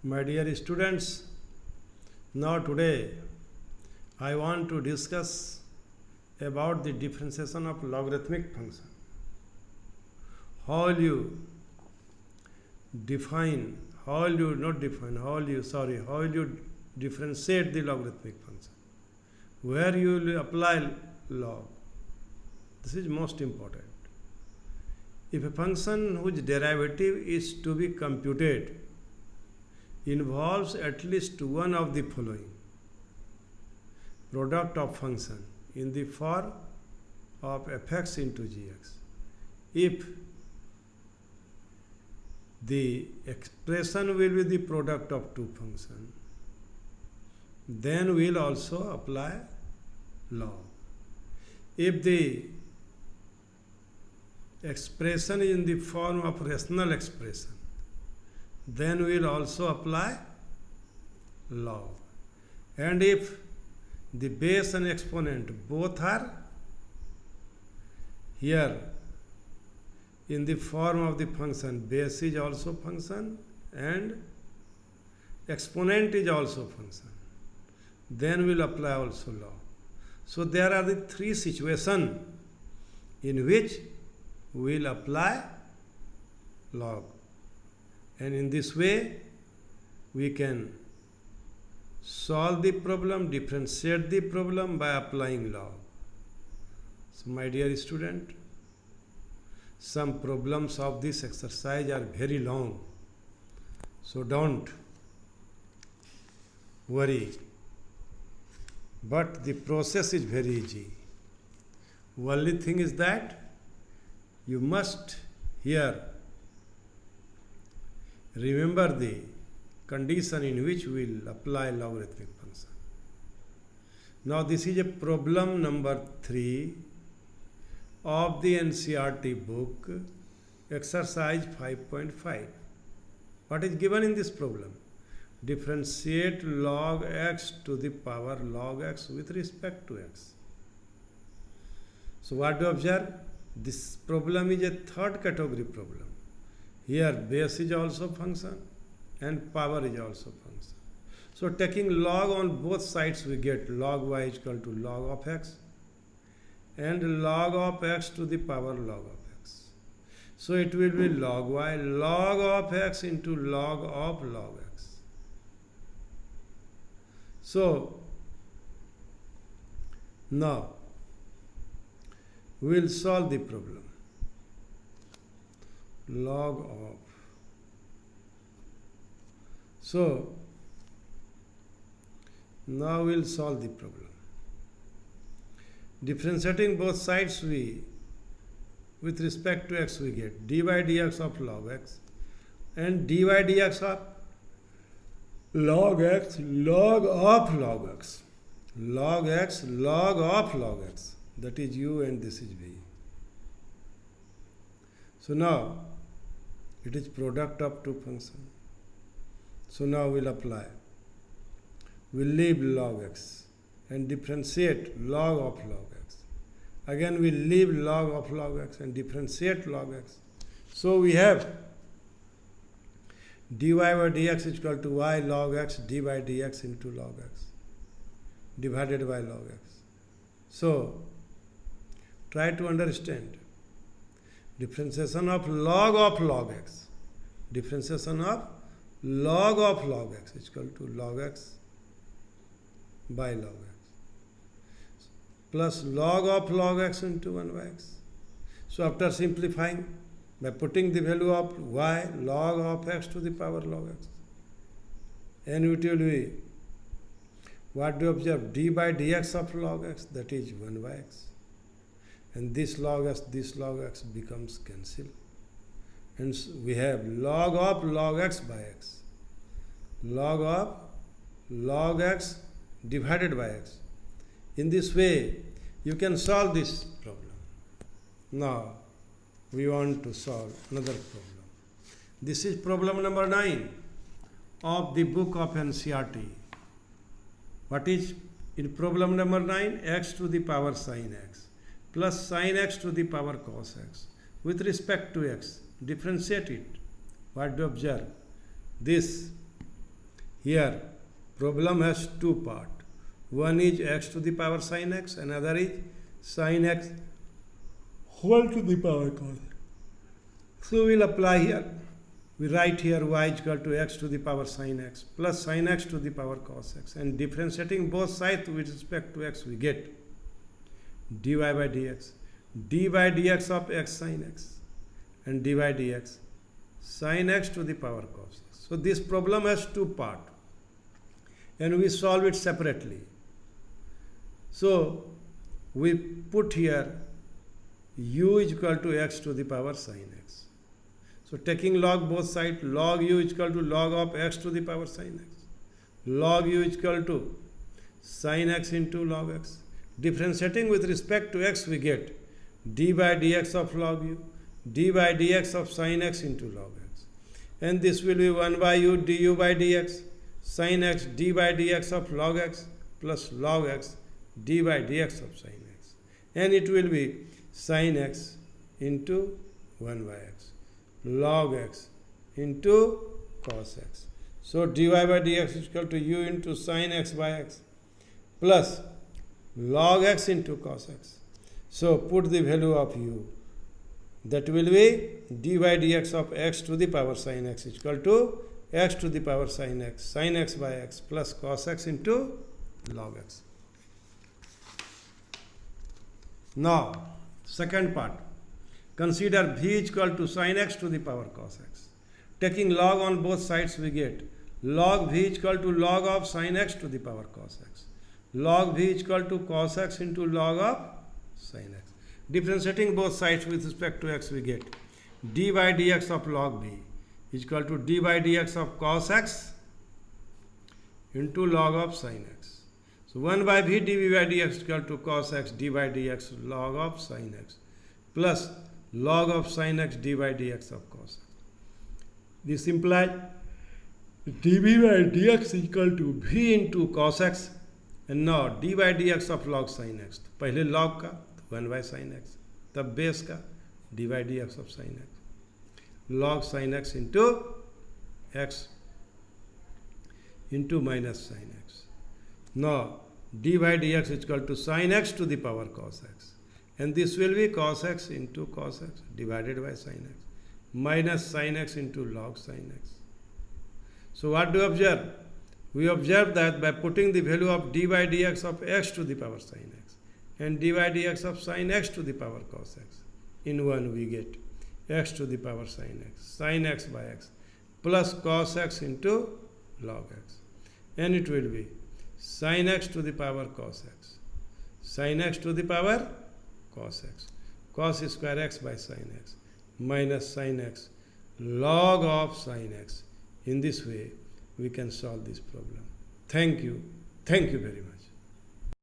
My dear students, now today I want to discuss about the differentiation of logarithmic function. How will you differentiate the logarithmic function? Where you will apply log? This is most important. If a function whose derivative is to be computed involves at least one of the following: product of function in the form of fx into gx. If the expression will be the product of two functions, then we will also apply log. If the expression is in the form of rational expression, then we will also apply log. And if the base and exponent both are here in the form of the function, base is also function and exponent is also function, then we will apply also log. So there are the three situations in which we will apply log. And in this way, we can solve the problem, differentiate the problem by applying log. So, my dear student, some problems of this exercise are very long. So, don't worry. But the process is very easy. Only thing is that you must here remember the condition in which we will apply logarithmic function. Now this is a problem number 3 of the NCERT book, exercise 5.5. What is given in this problem? Differentiate log x to the power log x with respect to x. So what do you observe? This problem is a third category problem. Here base is also function and power is also function. So taking log on both sides, we get log y is equal to log of x and log of x to the power log of x. So it will be log y log of x into log of log x. So now we will solve the problem. Log of. So now we will solve the problem. Differentiating both sides, we with respect to x we get dy dx of log x and dy dx of log x log of log x, log x log of log x, that is u and this is v. So now it is product of two functions. So now we'll apply. We'll leave log x and differentiate log of log x. Again we'll leave log of log x and differentiate log x. So we have dy by dx is equal to y log x dy dx into log x divided by log x. So try to understand. Differentiation of log x. Differentiation of log x is equal to log x by log x plus log of log x into 1 by x. So after simplifying by putting the value of y log of x to the power log x, and it will be, what do you observe? D by dx of log x, that is 1 by x. And this log x becomes cancelled. And so we have log of log x by x. Log of log x divided by x. In this way, you can solve this problem. Now, we want to solve another problem. This is problem number 9 of the book of NCERT. What is in problem number 9? X to the power sin x plus sin x to the power cos x with respect to x. Differentiate it. What do you observe? This Here, problem has two parts. One is x to the power sin x, another is sin x whole to the power cos. So we'll apply here. We write here y is equal to x to the power sin x plus sin x to the power cos x, and differentiating both sides with respect to x we get dy by dx, d by dx of x sin x, and dy dx sin x to the power cos x. So this problem has two parts and we solve it separately. So we put here u is equal to x to the power sin x. So taking log both sides, log u is equal to log of x to the power sin x. Log u is equal to sin x into log x. Differentiating with respect to x we get d by dx of log u, d by dx of sin x into log x. And this will be 1 by u du by dx, sin x d by dx of log x plus log x d by dx of sin x. And it will be sin x into 1 by x, log x into cos x. So dy by dx is equal to u into sin x by x plus log x into cos x. So put the value of u. That will be d by dx of x to the power sin x is equal to x to the power sin x by x plus cos x into log x. Now, second part. Consider v is equal to sin x to the power cos x. Taking log on both sides we get log v is equal to log of sin x to the power cos x. Log v is equal to cos x into log of sin x. Differentiating both sides with respect to x we get d by dx of log v is equal to d by dx of cos x into log of sin x. So 1 by v dv by dx is equal to cos x d by dx log of sin x plus log of sin x d by dx of cos x. This implies dv by dx is equal to v into cos x, and now d by dx of log sin x. पहले log का 1 by sin x, तब base का d by dx of sin x, log sin x into minus sin x. Now d by dx is equal to sin x to the power cos x, and this will be cos x into cos x divided by sin x minus sin x into log sin x. So what do we observe? We observe that by putting the value of d by dx of x to the power sin x and d by dx of sin x to the power cos x, in one we get x to the power sin x by x plus cos x into log x, and it will be sin x to the power cos x, sin x to the power cos x, cos square x by sin x minus sin x log of sin x. In this way we can solve this problem. Thank you very much.